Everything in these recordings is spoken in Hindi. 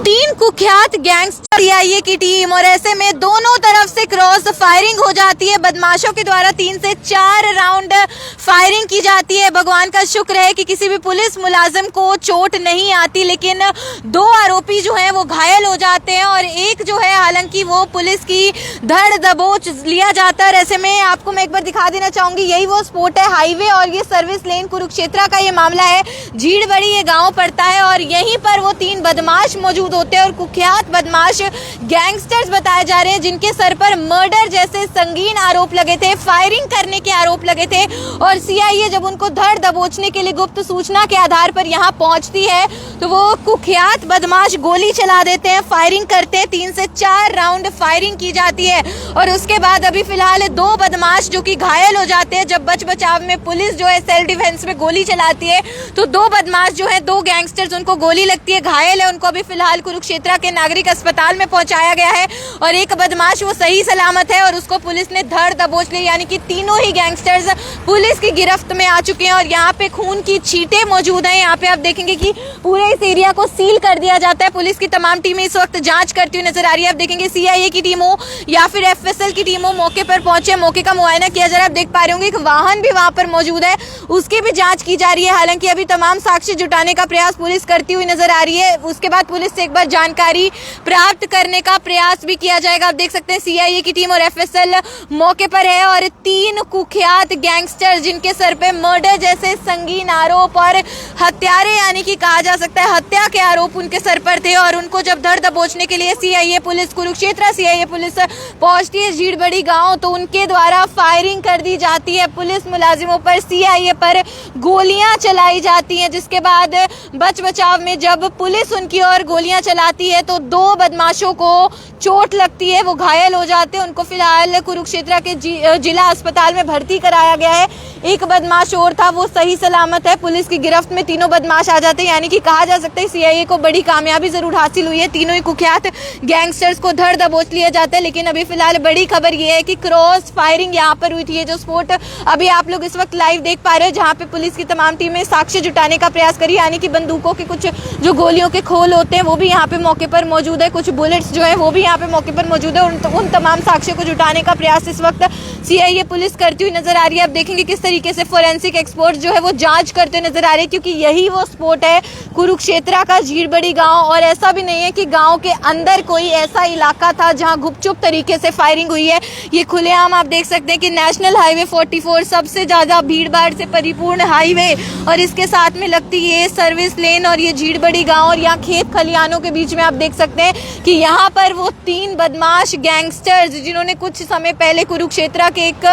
तीन कुख्यात गैंगस्टर सीआईए की टीम और ऐसे में दोनों तरफ से क्रॉस फायरिंग हो जाती है। बदमाशों के द्वारा 3 से 4 राउंड फायरिंग की जाती है। भगवान का शुक्र है कि किसी भी पुलिस मुलाजिम को चोट नहीं आती, लेकिन 2 आरोपी जो हैं वो घायल हो जाते हैं और एक जो है हालांकि वो पुलिस की धड़ दबोच लिया जाता है। ऐसे में आपको मैं एक बार दिखा देना चाहूंगी, यही वो स्पॉट है, हाईवे और ये सर्विस लेन कुरुक्षेत्र का ये मामला है। झीड़बड़ी ये गाँव पड़ता है और यहीं पर वो 3 बदमाश मौजूद होते हैं और कुख्यात बदमाश गैंगस्टर्स बताए जा रहे हैं, जिनके सर पर मर्डर जैसे संगीन आरोप लगे थे, फायरिंग करने के आरोप लगे थे। और सीआईए जब उनको धड़ दबोचने के लिए गुप्त सूचना के आधार पर यहां पहुंचती है तो वो कुख्यात बदमाश गोली चला देते हैं, फायरिंग करते हैं। 3 से 4 राउंड फायरिंग की जाती है और उसके बाद अभी फिलहाल 2 बदमाश जो कि घायल हो जाते हैं। जब बच बचाव में पुलिस जो है सेल्फ डिफेंस में गोली चलाती है तो 2 बदमाश जो है 2 गैंगस्टर्स उनको गोली लगती है, घायल है। उनको अभी फिलहाल कुरुक्षेत्र के नागरिक अस्पताल में पहुंचाया गया है और एक बदमाश वो सही सलामत है और उसको पुलिस ने धड़ दबोच ली, यानी कि तीनों ही गैंगस्टर्स पुलिस की गिरफ्त में आ चुके हैं। और यहाँ पे खून की छींटे मौजूद हैं। यहाँ पे आप देखेंगे कि पूरे इस एरिया को सील कर दिया जाता है। पुलिस की तमाम टीमें इस वक्त जांच करती हुई नजर आ रही है। आप देखेंगे सीआईए की टीम हो या फिर एफएसएल की टीम हो मौके पर पहुंचे, मौके का मुआयना किया जा रहा है। आप देख पा रहे होंगे एक वाहन भी वहां पर मौजूद है, उसकी भी जांच की जा रही है। हालांकि अभी तमाम साक्ष्य जुटाने का प्रयास पुलिस करती हुई नजर आ रही है। उसके बाद पुलिस से एक बार जानकारी प्राप्त करने का प्रयास भी किया जाएगा। आप देख सकते हैं सीआईए की टीम और एफएसएल मौके पर है और 3 कुख्यात गैंगस्टर जिनके सर पे मर्डर जैसे संगीन आरोप और हत्यारे यानी कि कहा जा सकता है हत्या के आरोप उनके सर पर थे। और उनको जब धर दबोचने के लिए CIA police Kurukshetra CIA police पहुंचती है झीड़बड़ी गांव, तो उनके द्वारा फायरिंग कर दी जाती है। पुलिस मुलाजिमों पर सीआईए पर गोलियां चलाई जाती हैं, जिसके बाद बच बचाव में जब पुलिस उनकी ओर गोलियां चलाती है तो 2 बदमाशों को चोट लगती है, वो घायल हो जाते हैं। उनको फिलहाल कुरुक्षेत्र के जिला अस्पताल में भर्ती कराया गया है। एक बदमाश और था, वो सही सलामत है। पुलिस की गिरफ्त में तीनों बदमाश आ जाते हैं, यानी कि कहा जा सकता है सीआईए को बड़ी कामयाबी जरूर हासिल हुई है। तीनों ही कुख्यात गैंगस्टर्स को धड़ दबोच लिया जाता है। लेकिन अभी फिलहाल बड़ी खबर ये है कि क्रॉस फायरिंग यहाँ पर हुई थी। जो स्पॉट अभी आप लोग इस वक्त लाइव देख पा रहे हैं, जहाँ पे पुलिस की तमाम टीमें साक्ष्य जुटाने का प्रयास करी, यानी कि बंदूकों के कुछ जो गोलियों के खोल होते हैं वो भी यहाँ पे मौके पर मौजूद है, कुछ बुलेट्स जो है वो भी यहाँ पे मौके पर मौजूद है। उन तमाम साक्ष्यों को जुटाने का प्रयास इस वक्त सीआईए पुलिस करती हुई नजर आ रही है। अब देखेंगे किस तरीके से फोरेंसिक एक्सपर्ट जो है वो जांच करते नजर आ रहे हैं, क्योंकि यही वो स्पॉट है कुरुक्षेत्र का झीड़बड़ी गांव। और ऐसा भी नहीं है कि गांव के अंदर कोई ऐसा इलाका था जहां गुपचुप तरीके से फायरिंग हुई है। ये खुलेआम आप देख सकते हैं कि नेशनल हाईवे 44 सबसे ज्यादा भीड़ भाड़ से परिपूर्ण हाईवे और इसके साथ में लगती है सर्विस लेन और ये झीड़बड़ी गांव और यहाँ खेत खलिहानों के बीच में आप देख सकते हैं कि यहाँ पर वो 3 बदमाश गैंगस्टर्स जिन्होंने कुछ समय पहले कुरुक्षेत्र के एक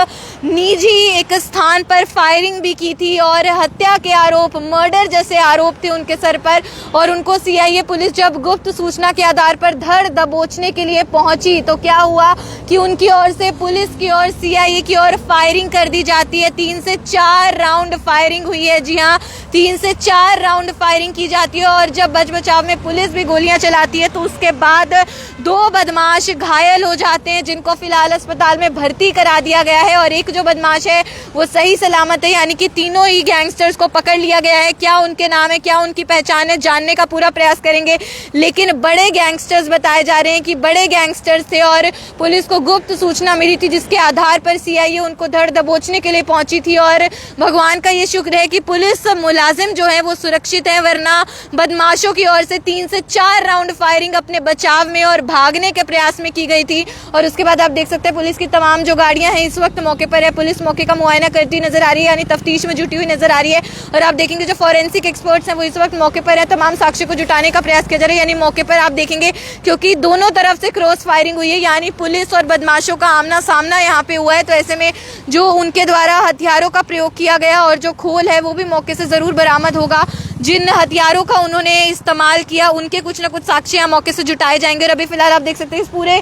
निजी एक स्थान पर फायरिंग भी की थी और हत्या के आरोप मर्डर जैसे आरोप थे उनके सर पर। और उनको सीआईए पुलिस जब गुप्त सूचना के आधार पर धर दबोचने के लिए पहुंची तो क्या हुआ कि उनकी ओर से पुलिस की ओर सीआईए की ओर फायरिंग कर दी जाती है। 3 से 4 राउंड फायरिंग हुई है। जी हाँ, 3 से 4 राउंड फायरिंग की जाती है और जब बच बचाव में पुलिस भी गोलियां चलाती है तो उसके बाद 2 बदमाश घायल हो जाते हैं, जिनको फिलहाल अस्पताल में भर्ती करा दिया गया है। और एक जो बदमाश है वो सही सलामत है, यानी कि तीनों ही गैंगस्टर्स को पकड़ लिया गया है। क्या उनके नाम है, क्या उनकी पहचान है, जानने का पूरा प्रयास करेंगे। लेकिन बड़े गैंगस्टर्स बताए जा रहे हैं कि बड़े गैंगस्टर्स थे और पुलिस को गुप्त सूचना मिली थी, जिसके आधार पर सीआईए उनको धड़ दबोचने के लिए पहुंची थी। और भगवान का ये शुक्र है कि पुलिस मुलाजिम जो है वो सुरक्षित है, वरना बदमाशों की ओर से 3 से 4 राउंड फायरिंग अपने बचाव में और भागने के प्रयास में की गई थी। और उसके बाद आप देख सकते हैं पुलिस की तमाम जो गाड़ियां हैं इस वक्त मौके पर है। पुलिस मौके का मुआयना करती हुई नजर आ रही है, यानी तफ्तीश में जुटी हुई नजर आ रही है। और आप देखेंगे जो फोरेंसिक एक्सपर्ट्स हैं वो इस वक्त मौके पर है, तमाम साक्ष्य को जुटाने का प्रयास किया जा रहा है। यानी मौके पर आप देखेंगे क्योंकि दोनों तरफ से क्रॉस फायरिंग हुई है, यानी पुलिस और बदमाशों का आमना सामना यहाँ पे हुआ है। तो ऐसे में जो उनके द्वारा हथियारों का प्रयोग किया गया और जो खोल है वो भी मौके से जरूर बरामद होगा। जिन हथियारों का उन्होंने इस्तेमाल किया उनके कुछ ना कुछ साक्ष्य मौके से जुटाए जाएंगे। और अभी फिलहाल आप देख सकते हैं इस पूरे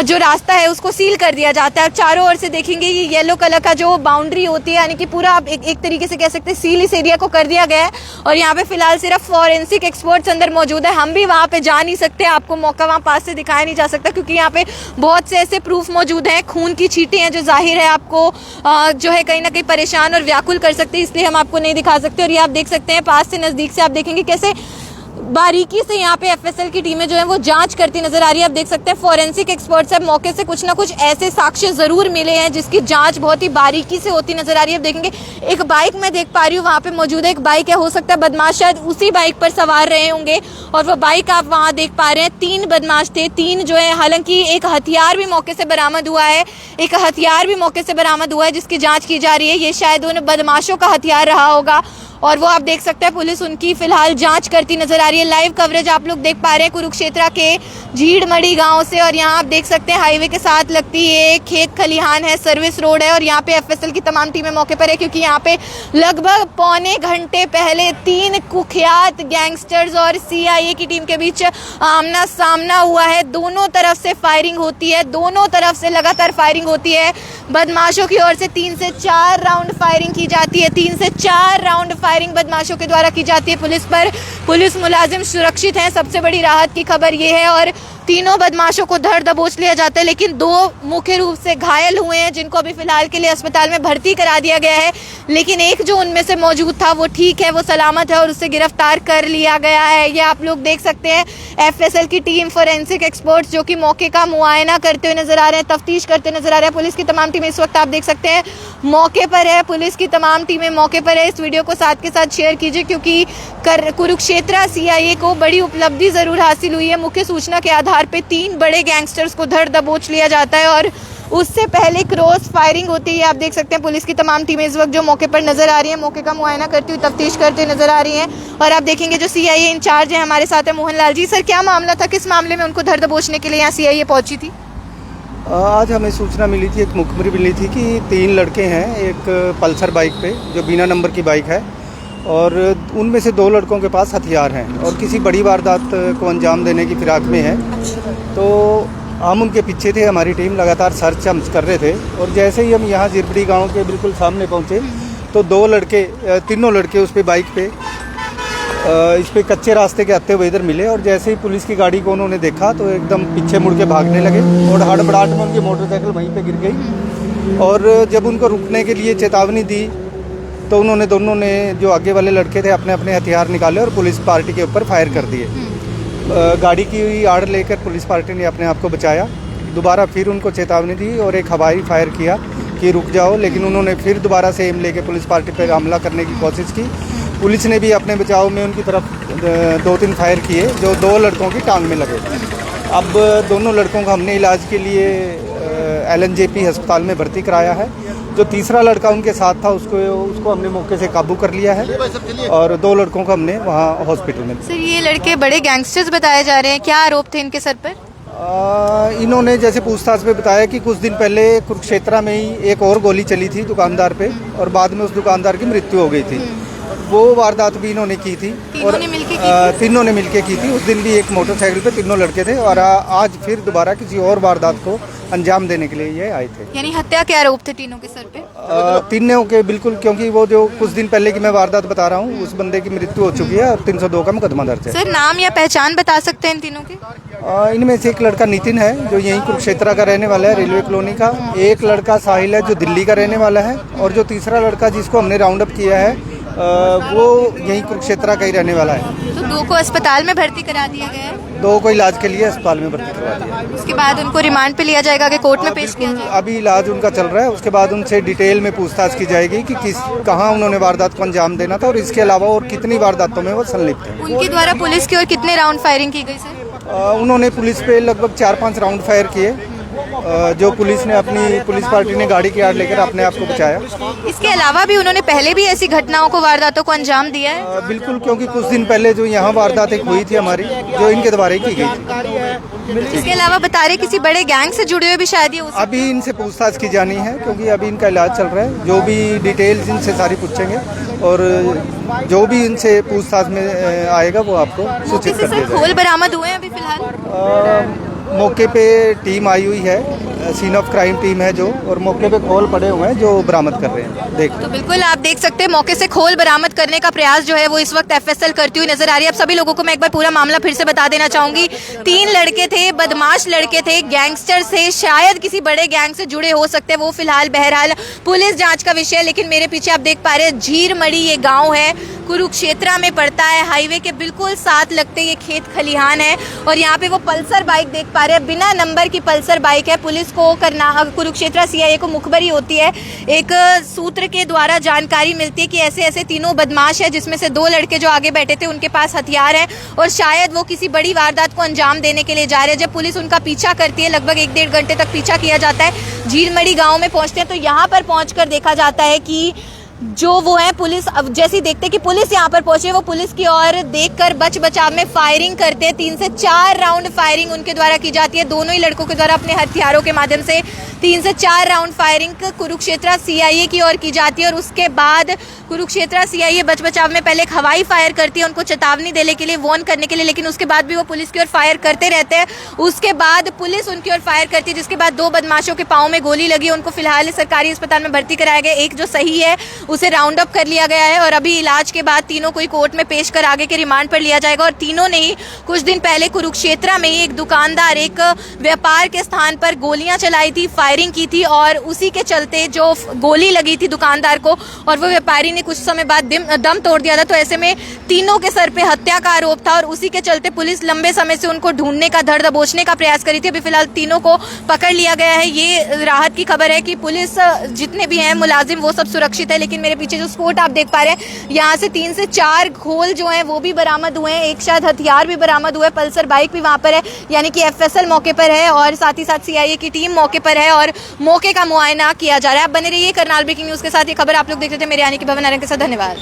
जो रास्ता है उसको सील कर दिया जाता है। चारों ओर से देखेंगे ये येलो कलर का जो बाउंड्री होती है, यानी कि पूरा आप एक तरीके से कह सकते हैं सील इस एरिया को कर दिया गया है। और यहाँ पे फिलहाल सिर्फ फॉरेंसिक एक्सपर्ट्स अंदर मौजूद है। हम भी वहाँ पे जा नहीं सकते, आपको मौका वहाँ पास से दिखाया नहीं जा सकता, क्योंकि यहाँ पे बहुत से ऐसे प्रूफ मौजूद हैं, खून की छींटें हैं जो जाहिर है आपको जो है कहीं ना कहीं परेशान और व्याकुल कर सकते हैं, इसलिए हम आपको नहीं दिखा सकते। और ये आप देख सकते हैं पास से नजदीक से आप देखेंगे कैसे बारीकी से यहाँ पे एफएसएल की टीमें जो है वो जांच करती नजर आ रही है। आप देख सकते हैं फॉरेंसिक एक्सपर्ट्स है, मौके से कुछ ना कुछ ऐसे साक्ष्य जरूर मिले हैं जिसकी जांच बहुत ही बारीकी से होती नजर आ रही है। आप देखेंगे एक बाइक मैं देख पा रही हूँ, वहाँ पे मौजूद एक बाइक है, हो सकता है बदमाश शायद उसी बाइक पर सवार रहे होंगे और वो बाइक आप वहाँ देख पा रहे हैं। 3 बदमाश थे, 3 जो है, हालांकि एक हथियार भी मौके से बरामद हुआ है, एक हथियार भी मौके से बरामद हुआ है जिसकी जाँच की जा रही है। ये शायद उन बदमाशों का हथियार रहा होगा और वो आप देख सकते हैं पुलिस उनकी फिलहाल जांच करती नजर आ रही है। लाइव कवरेज आप लोग देख पा रहे हैं कुरुक्षेत्र के झीड़मड़ी गांव से और यहाँ आप देख सकते हैं हाईवे के साथ लगती है, खेत खलिहान है, सर्विस रोड है और यहाँ पे एफएसएल की तमाम टीमें मौके पर है क्योंकि यहाँ पे लगभग पौने घंटे पहले 3 कुख्यात गैंगस्टर्स और सीआईए की टीम के बीच आमना सामना हुआ है। दोनों तरफ से फायरिंग होती है, दोनों तरफ से लगातार फायरिंग होती है। बदमाशों की ओर से 3 से 4 राउंड फायरिंग की जाती है, 3 से 4 राउंड फायरिंग बदमाशों के द्वारा की जाती है पुलिस पर। पुलिस मुलाजिम सुरक्षित हैं, सबसे बड़ी राहत की खबर ये है और तीनों बदमाशों को धर दबोच लिया जाता है, लेकिन 2 मुख्य रूप से घायल हुए हैं जिनको अभी फिलहाल के लिए अस्पताल में भर्ती करा दिया गया है, लेकिन एक जो उनमें से मौजूद था वो ठीक है, वो सलामत है और उसे गिरफ्तार कर लिया गया है। ये आप लोग देख सकते हैं एफएसएल की टीम, फोरेंसिक एक्सपर्ट्स जो कि मौके का मुआयना करते हुए नजर आ रहे हैं, तफ्तीश करते नजर आ रहे हैं। पुलिस की तमाम टीमें इस वक्त आप देख सकते हैं मौके पर है, पुलिस की तमाम टीमें मौके पर है। इस वीडियो को साथ के साथ शेयर कीजिए क्योंकि कुरुक्षेत्र सीआईए को बड़ी उपलब्धि जरूर हासिल हुई है। मुख्य सूचना के आधार पर 3 बड़े गैंगस्टर्स को धर दबोच लिया जाता है और उससे पहले क्रॉस फायरिंग होती है। आप देख सकते हैं पुलिस की तमाम टीमें इस वक्त जो मौके पर नजर आ रही हैं, मौके का मुआयना करती हुई तफ्तीश करते नजर आ रही हैं और आप देखेंगे जो सीआईए इंचार्ज है हमारे साथ है मोहनलाल जी। सर, क्या मामला था, किस मामले में उनको धर दबोचने के लिए यहाँ सीआईए पहुंची थी? आज हमें सूचना मिली थी, एक मुखबरी मिली थी कि 3 लड़के हैं एक पल्सर बाइक पे जो बिना नंबर की बाइक है और उनमें से 2 लड़कों के पास हथियार हैं और किसी बड़ी वारदात को अंजाम देने की फिराक में है। तो हम उनके पीछे थे, हमारी टीम लगातार सर्च हम कर रहे थे और जैसे ही हम यहाँ झिरपड़ी गांव के बिल्कुल सामने पहुँचे तो 2 लड़के, तीनों लड़के उस पर बाइक पे इस पे कच्चे रास्ते के आते हुए इधर मिले और जैसे ही पुलिस की गाड़ी को उन्होंने देखा तो एकदम पीछे मुड़ के भागने लगे और हड़बड़ाहट में उनकी मोटरसाइकिल वहीं पे गिर गई और जब उनको रुकने के लिए चेतावनी दी तो उन्होंने, दोनों ने, जो आगे वाले लड़के थे, अपने अपने हथियार निकाले और पुलिस पार्टी के ऊपर फायर कर दिए। गाड़ी की आड़ लेकर पुलिस पार्टी ने अपने आप को बचाया। दोबारा फिर उनको चेतावनी दी और एक हवाई फायर किया कि रुक जाओ, लेकिन उन्होंने फिर दोबारा से एम लेके पुलिस पार्टी पर हमला करने की कोशिश की। पुलिस ने भी अपने बचाव में उनकी तरफ 2-3 फायर किए जो 2 लड़कों की टांग में लगे। अब दोनों लड़कों को हमने इलाज के लिए LNJP अस्पताल में भर्ती कराया है। जो तीसरा लड़का उनके साथ था उसको हमने मौके से काबू कर लिया है और 2 लड़कों को हमने वहाँ हॉस्पिटल में। सर, ये लड़के बड़े गैंगस्टर्स बताए जा रहे हैं, क्या आरोप थे इनके सर पर? इन्होंने जैसे पूछताछ में बताया कि कुछ दिन पहले कुरुक्षेत्र में ही एक और गोली चली थी दुकानदार पे और बाद में उस दुकानदार की मृत्यु हो गई थी। वो वारदात भी इन्होंने की थी और तीनों ने मिलके की थी। उस दिन भी एक मोटरसाइकिल पे तीनों लड़के थे और आज फिर दोबारा किसी और वारदात को अंजाम देने के लिए ये आए थे। यानी हत्या के आरोप थे तीनों के सर पे? तीनों के बिल्कुल, क्योंकि वो जो कुछ दिन पहले की मैं वारदात बता रहा हूँ उस बंदे की मृत्यु हो चुकी है और 302 का मुकदमा दर्ज है। सर, नाम या पहचान बता सकते हैं इन तीनों की? इनमें से एक लड़का नितिन है जो यहीं कुरुक्षेत्र का रहने वाला है, रेलवे कॉलोनी का। एक लड़का साहिल है जो दिल्ली का रहने वाला है और जो तीसरा लड़का जिसको हमने राउंड अप किया है वो यहीं कुरुक्षेत्र का ही रहने वाला है। तो 2 को अस्पताल में भर्ती करा दिया गया है? 2 को इलाज के लिए अस्पताल में भर्ती करवा दिया। उसके बाद उनको रिमांड पे लिया जाएगा कि कोर्ट में पेश किया जाएगा? अभी इलाज उनका चल रहा है, उसके बाद उनसे डिटेल में पूछताछ की जाएगी कि कहाँ उन्होंने वारदात को अंजाम देना था और इसके अलावा और कितनी वारदातों में वो संलिप्त है। उनके द्वारा पुलिस की ओर कितने राउंड फायरिंग की गई सर? उन्होंने पुलिस पे लगभग 4-5 राउंड फायर किए। जो पुलिस ने, अपनी पुलिस पार्टी ने गाड़ी की आड़ लेकर अपने आप को बचाया। इसके अलावा भी उन्होंने पहले भी ऐसी घटनाओं को, वारदातों को अंजाम दिया है? बिल्कुल, क्योंकि कुछ दिन पहले जो यहाँ वारदात एक हुई थी हमारी, जो इनके द्वारा की गई थी। इसके अलावा बता रहे किसी बड़े गैंग से जुड़े हुए भी शायद? अभी इनसे पूछताछ की जानी है क्योंकि अभी इनका इलाज चल रहा है। जो भी डिटेल्स इनसे सारी पूछेंगे और जो भी इनसे पूछताछ में आएगा वो आपको सूचित कर दिया जाएगा। खोल बरामद हुए हैं अभी फिलहाल? मौके पे टीम आई हुई है सीन ऑफ क्राइम टीम है जो, और मौके पे खोल पड़े हुए हैं जो बरामद कर रहे हैं। देख तो बिल्कुल आप देख सकते हैं मौके से खोल बरामद करने का प्रयास जो है वो इस वक्त एफएसएल करती हुई नजर आ रही है। अब सभी लोगों को मैं एक बार पूरा मामला फिर से बता देना चाहूंगी। 3 लड़के थे, बदमाश लड़के थे, गैंगस्टर्स थे, शायद किसी बड़े गैंग से जुड़े हो सकते हैं, वो फिलहाल बहरहाल पुलिस जांच का विषय है। लेकिन मेरे पीछे आप देख पा रहे हैं झीरमड़ी ये गाँव है, कुरुक्षेत्रा में पड़ता है। हाईवे के बिल्कुल साथ लगते ये खेत खलिहान है और यहाँ पे वो पल्सर बाइक देख पा रहे हैं, बिना नंबर की पल्सर बाइक है। पुलिस को कुरुक्षेत्रा सीआईए को मुखबरी होती है, एक सूत्र के द्वारा जानकारी मिलती है कि ऐसे ऐसे तीनों बदमाश है, जिसमें से 2 लड़के जो आगे बैठे थे उनके पास हथियार है और शायद वो किसी बड़ी वारदात को अंजाम देने के लिए जा रहे हैं। जब पुलिस उनका पीछा करती है, लगभग 1-1.5 घंटे तक पीछा किया जाता है, झीरमड़ी गाँव में पहुंचते हैं तो यहाँ पर पहुंचकर देखा जाता है कि जो वो है पुलिस, अब जैसे ही देखते कि पुलिस यहाँ पर पहुंचे, वो पुलिस की ओर देखकर बच बचाव में फायरिंग करते हैं। 3 से 4 राउंड फायरिंग उनके द्वारा की जाती है, दोनों ही लड़कों के द्वारा अपने हथियारों के माध्यम से 3 से 4 राउंड फायरिंग कुरुक्षेत्रा सीआईए की ओर की जाती है। और उसके बाद कुरुक्षेत्रा सीआईए बच बचाव में पहले एक हवाई फायर करती है उनको चेतावनी देने के लिए, वार्न करने के लिए, लेकिन उसके बाद भी वो पुलिस की ओर फायर करते रहते हैं। उसके बाद पुलिस उनकी ओर फायर करती है, जिसके बाद 2 बदमाशों के पाँव में गोली लगी, उनको फिलहाल सरकारी अस्पताल में भर्ती कराया गया। एक जो सही है उसे राउंड अप कर लिया गया है और अभी इलाज के बाद तीनों को कोर्ट में पेश कर आगे के रिमांड पर लिया जाएगा। और तीनों ने ही कुछ दिन पहले कुरुक्षेत्रा में ही एक दुकानदार, एक व्यापार के स्थान पर गोलियां चलाई थी, फायरिंग की थी और उसी के चलते जो गोली लगी थी दुकानदार को और वो व्यापारी ने कुछ समय बाद दम तोड़ दिया था। तो ऐसे में तीनों के सर पे हत्या का आरोप था और उसी के चलते पुलिस लंबे समय से उनको ढूंढने का, धर दबोचने का प्रयास करी थी। अभी फिलहाल तीनों को पकड़ लिया गया है। ये राहत की खबर है कि पुलिस जितने भी हैं मुलाजिम वो सब सुरक्षित है। लेकिन मेरे पीछे जो स्पोर्ट आप देख पा रहे हैं, यहाँ से 3 से 4 खोल जो हैं वो भी बरामद हुए हैं, एक शायद हथियार भी बरामद हुए, पल्सर बाइक भी वहाँ पर है, यानी कि एफएसएल मौके पर है और साथ ही साथ सीआईए की टीम मौके पर है और मौके का मुआयना किया जा रहा है। आप बने रहिए करनाल ब्रेकिंग न्यूज़ के साथ। ये खबर आप लोग देख रहे थे मेरे यानी कि भवन नारायण के साथ। धन्यवाद।